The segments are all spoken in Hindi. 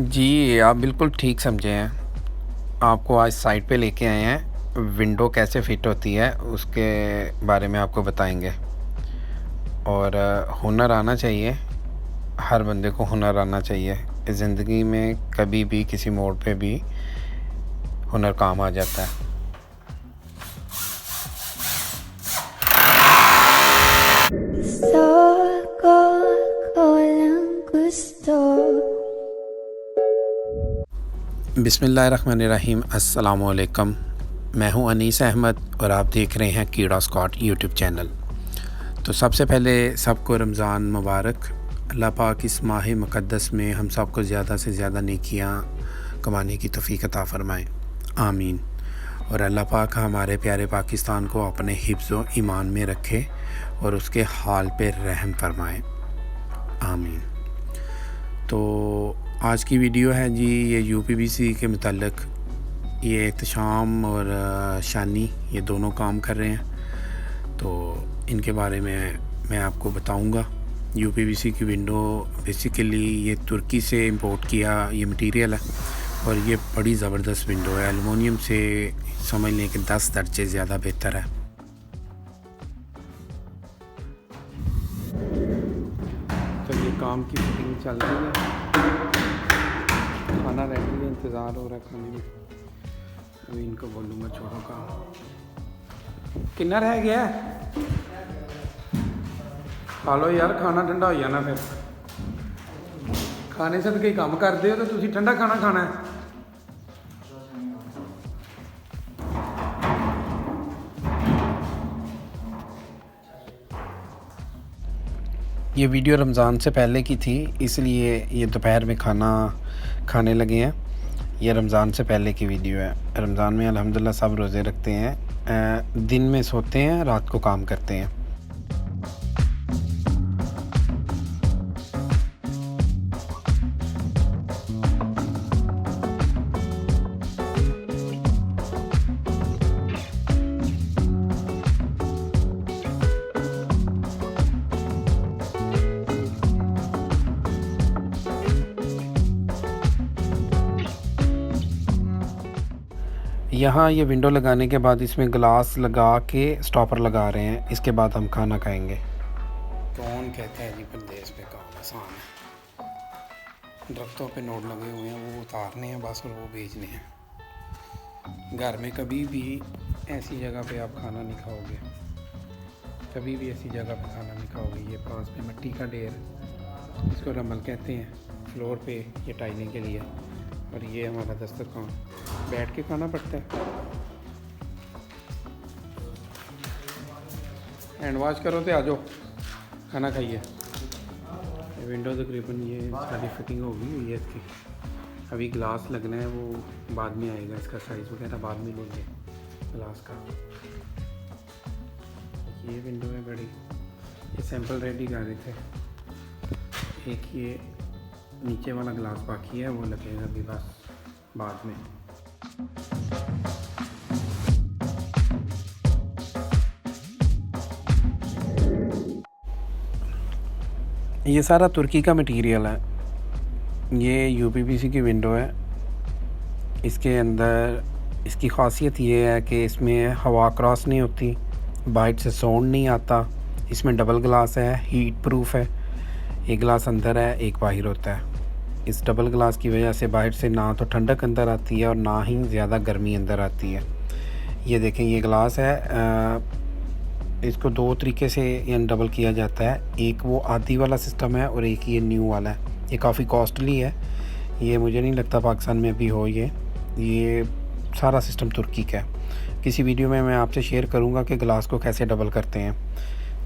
जी, आप बिल्कुल ठीक समझे हैं। आपको आज साइट पे लेके आए हैं, विंडो कैसे फ़िट होती है उसके बारे में आपको बताएँगे। और हुनर आना चाहिए, हर बंदे को हुनर आना चाहिए। ज़िंदगी में कभी भी किसी मोड़ पे भी हुनर काम आ जाता है। बिस्मिल्लाहिर्रहमानिर्रहीम, अस्सलाम वालेकुम। मैं हूं अनीस अहमद और आप देख रहे हैं कीड़ा स्कॉट यूट्यूब चैनल। तो सबसे पहले सबको रमज़ान मुबारक। अल्लाह पाक इस माह मुक़द्दस में हम सबको ज़्यादा से ज़्यादा नेकियां कमाने की तौफ़ीक अता फ़रमाएँ, आमीन। और अल्लाह पाक हमारे प्यारे पाकिस्तान को अपने हिफ्ज़ व ईमान में रखे और उसके हाल पे रहम फरमाएँ, आमीन। तो आज की वीडियो है जी, ये यूपीवीसी के मुताल्लिक़। ये एहतशाम और शानी ये दोनों काम कर रहे हैं, तो इनके बारे में मैं आपको बताऊंगा। यूपीवीसी की विंडो बेसिकली ये तुर्की से इंपोर्ट किया ये मटेरियल है और ये बड़ी ज़बरदस्त विंडो है। एलुमिनियम से समझ लें कि 10 दर्जे ज़्यादा बेहतर है। तो ये काम की फिटिंग चल रही है, खाना रेडी है, इंतज़ार हो रहा है खाने में। अभी इनको बोलूँगा छोड़ो काम। कितना रह गया? खा लो यार, खाना ठंडा हो जाना फिर। खाने से तो कई काम करते हो तो तुसी ठंडा खाना खाना है। ये वीडियो रमज़ान से पहले की थी, इसलिए ये दोपहर में खाना खाने लगे हैं। ये रमज़ान से पहले की वीडियो है। रमज़ान में अल्हम्दुलिल्लाह सब रोज़े रखते हैं, दिन में सोते हैं, रात को काम करते हैं। यहाँ ये विंडो लगाने के बाद इसमें ग्लास लगा के स्टॉपर लगा रहे हैं। इसके बाद हम खाना खाएंगे। कौन कहता है जी परदेश पे काम आसान है? दरख्तों पे नोट लगे हुए हैं, वो उतारने हैं बस और वो बेचने हैं। घर में कभी भी ऐसी जगह पे आप खाना नहीं खाओगे, कभी भी ऐसी जगह पे खाना नहीं खाओगे। ये पास में मिट्टी का ढेर, इसको रमल कहते हैं, फ्लोर पे ये टाइलने के लिए। और ये हमारा दस्तरखान, बैठ के खाना पड़ता है। हैंड वॉश करो तो आ जाओ, खाना खाइए। विंडो तकरीबन ये सारी फिटिंग हो गई हुई है इसकी। अभी ग्लास लगना है, वो बाद में आएगा। इसका साइज़ वगैरह बाद में लेंगे ग्लास का। ये विंडो है बड़ी, ये सैंपल रेडी कर रहे थे। एक ये नीचे वाला ग्लास बाकी है, वो लगेगा अभी बस बाद में। ये सारा तुर्की का मटेरियल है। ये यूपीवीसी की विंडो है। इसके अंदर इसकी ख़ासियत ये है कि इसमें हवा क्रॉस नहीं होती, बाहर से साउंड नहीं आता। इसमें डबल ग्लास है, हीट प्रूफ है। एक ग्लास अंदर है, एक बाहर होता है। इस डबल ग्लास की वजह से बाहर से ना तो ठंडक अंदर आती है और ना ही ज़्यादा गर्मी अंदर आती है। ये देखें, ये ग्लास है, इसको दो तरीके से ये डबल किया जाता है। एक वो आधी वाला सिस्टम है और एक ये न्यू वाला है। ये काफ़ी कॉस्टली है, ये मुझे नहीं लगता पाकिस्तान में भी हो। ये सारा सिस्टम तुर्की का है। किसी वीडियो में मैं आपसे शेयर करूँगा कि ग्लास को कैसे डबल करते हैं।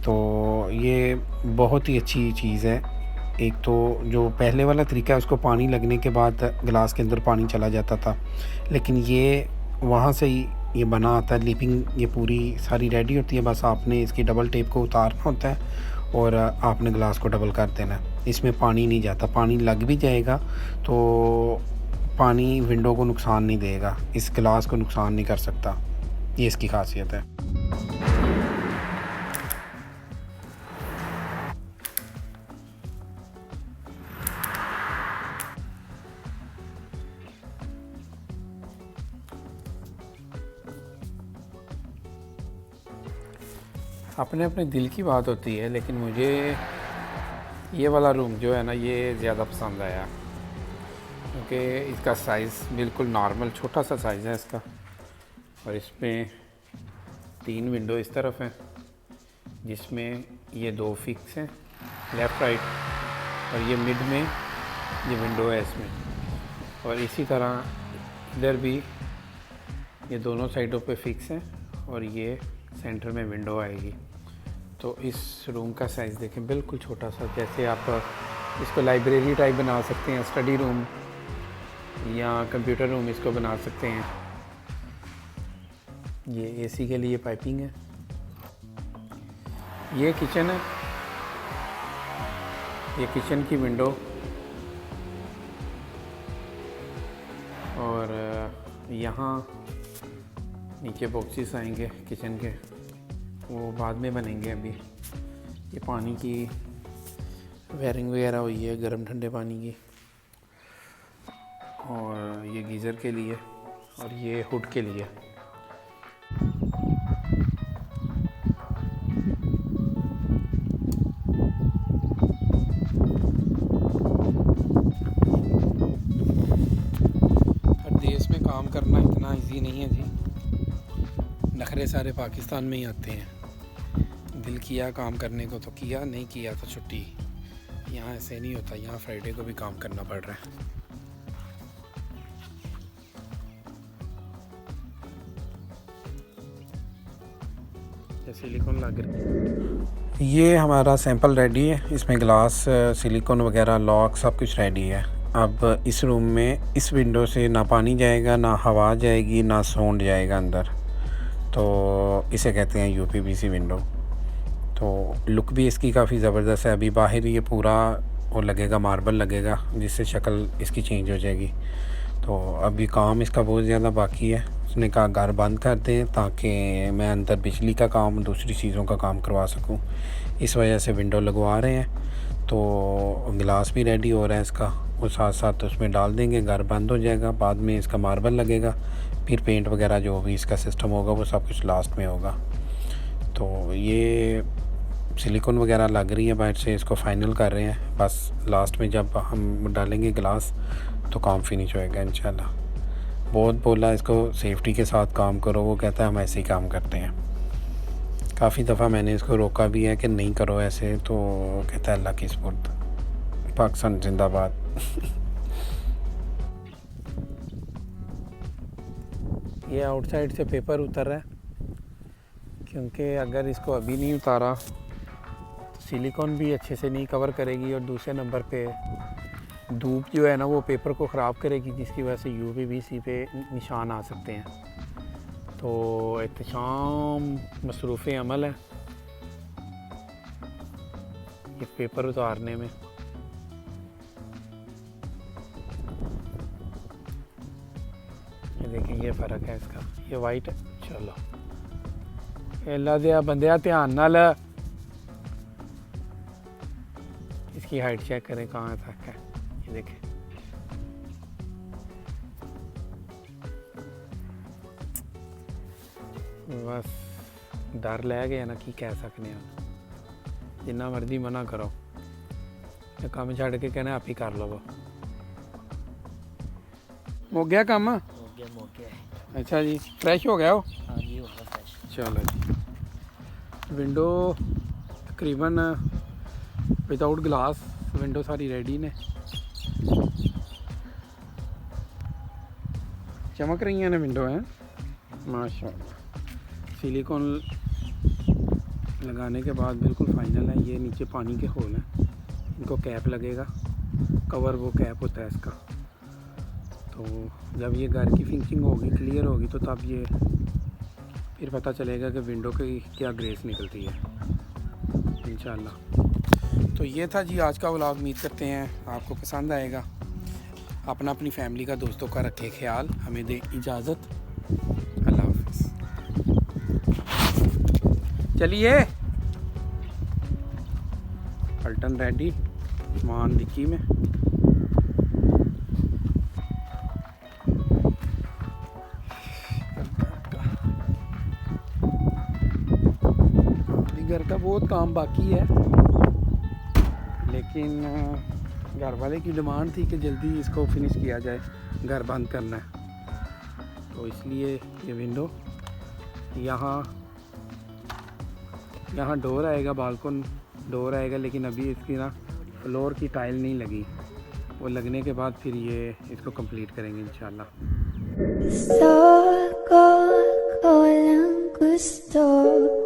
तो ये बहुत ही अच्छी चीज़ है। एक तो जो पहले वाला तरीका है, उसको पानी लगने के बाद ग्लास के अंदर पानी चला जाता था, लेकिन ये वहाँ से ही ये बना आता है। लिपिंग ये पूरी सारी रेडी होती है, बस आपने इसकी डबल टेप को उतारना होता है और आपने ग्लास को डबल कर देना है। इसमें पानी नहीं जाता, पानी लग भी जाएगा तो पानी विंडो को नुकसान नहीं देगा, इस ग्लास को नुकसान नहीं कर सकता। ये इसकी खासियत है। अपने अपने दिल की बात होती है, लेकिन मुझे ये वाला रूम जो है ना ये ज़्यादा पसंद आया, क्योंकि इसका साइज़ बिल्कुल नॉर्मल छोटा सा साइज़ है इसका, और इसमें 3 विंडो इस तरफ हैं, जिसमें ये 2 फिक्स हैं लेफ़्ट राइट, और ये मिड में ये विंडो है इसमें, और इसी तरह इधर भी ये दोनों साइडों पे फिक्स हैं, और ये सेंटर में विंडो आएगी। तो इस रूम का साइज़ देखें, बिल्कुल छोटा सा, जैसे आप इसको लाइब्रेरी टाइप बना सकते हैं, स्टडी रूम या कंप्यूटर रूम इसको बना सकते हैं। ये एसी के लिए पाइपिंग है, ये किचन है, ये किचन की विंडो, और यहाँ नीचे बॉक्सेस आएंगे किचन के, वो बाद में बनेंगे। अभी ये पानी की वायरिंग वगैरह हुई है, गर्म ठंडे पानी की, और ये गीज़र के लिए, और ये हुड के लिए। देश में काम करना इतना इजी नहीं है जी, नखरे सारे पाकिस्तान में ही आते हैं। दिल किया काम करने को तो किया, नहीं किया तो छुट्टी। यहाँ ऐसे नहीं होता, यहाँ फ्राइडे को भी काम करना पड़ रहा है। सिलिकॉन लग रही, ये हमारा सैंपल रेडी है, इसमें ग्लास सिलिकॉन वगैरह लॉक सब कुछ रेडी है। अब इस रूम में इस विंडो से ना पानी जाएगा, ना हवा जाएगी, ना साउंड जाएगा अंदर, तो इसे कहते हैं यूपीवीसी विंडो। तो लुक भी इसकी काफ़ी ज़बरदस्त है। अभी बाहर ये पूरा वो लगेगा, मार्बल लगेगा, जिससे शक्ल इसकी चेंज हो जाएगी। तो अभी काम इसका बहुत ज़्यादा बाकी है। उसने कहा घर बंद कर दें ताकि मैं अंदर बिजली का काम, दूसरी चीज़ों का काम करवा सकूं। इस वजह से विंडो लगवा रहे हैं। तो गिलास भी रेडी हो रहा है इसका, वो साथ साथ उसमें डाल देंगे, घर बंद हो जाएगा। बाद में इसका मार्बल लगेगा, फिर पेंट वगैरह जो भी इसका सिस्टम होगा वो सब कुछ लास्ट में होगा। तो ये सिलिकॉन वगैरह लग रही है बाहर से, इसको फाइनल कर रहे हैं। बस लास्ट में जब हम डालेंगे ग्लास तो काम फिनिश होएगा इंशाल्लाह। बहुत बोला इसको सेफ्टी के साथ काम करो, वो कहता है हम ऐसे ही काम करते हैं। काफ़ी दफ़ा मैंने इसको रोका भी है कि नहीं करो ऐसे, तो कहता है अल्लाह की सुपुर्द, पाकिस्तान जिंदाबाद। ये आउटसाइड से पेपर उतर रहा है, क्योंकि अगर इसको अभी नहीं उतारा तो सिलिकॉन भी अच्छे से नहीं कवर करेगी, और दूसरे नंबर पे धूप जो है ना वो पेपर को ख़राब करेगी, जिसकी वजह से यूपीवीसी पे निशान आ सकते हैं। तो एहतशाम मसरूफ़ अमल है ये पेपर उतारने में। ये देखें, ये फ़र्क है इसका, ये वाइट है। चलो अल्लाह दिया बंदिया ध्यान नाल इसकी हाइट चेक करें कहाँ तक है। ये देखें, बस डर लै गया ना, की कह सकने हैं। जिन्ना मर्जी मना करो, काम छड़ के कहना आप ही कर लो। हो गया काम? हो गया। अच्छा जी, फ्रेश हो गया हो? हाँ जी, हो गया फ्रेश। चलो जी, विंडो तकरीबन विदाउट ग्लास विंडो सारी रेडी ने, चमक रही हैं ना विंडो हैं माशाल्लाह। सिलिकॉन लगाने के बाद बिल्कुल फाइनल है। ये नीचे पानी के होल हैं, इनको कैप लगेगा, कवर वो कैप होता है इसका। तो जब ये घर की फिनिशिंग होगी, क्लियर होगी, तो तब ये फिर पता चलेगा कि विंडो की क्या ग्रेस निकलती है इंशाल्लाह। तो ये था जी आज का व्लॉग। उम्मीद करते हैं आपको पसंद आएगा। अपना अपनी फैमिली का, दोस्तों का रखें ख्याल। हमें दे इजाज़त, अल्लाह हाफ़िज़। चलिए, पलटन रेडी, मान डिक्की में। घर का बहुत काम बाकी है, लेकिन घर वाले की डिमांड थी कि जल्दी इसको फिनिश किया जाए, घर बंद करना है, तो इसलिए ये विंडो यहाँ डोर आएगा, बालकन डोर आएगा, लेकिन अभी इसकी ना फ्लोर की टाइल नहीं लगी, वो लगने के बाद फिर ये इसको कंप्लीट करेंगे इंशाल्लाह। Socorro con gusto.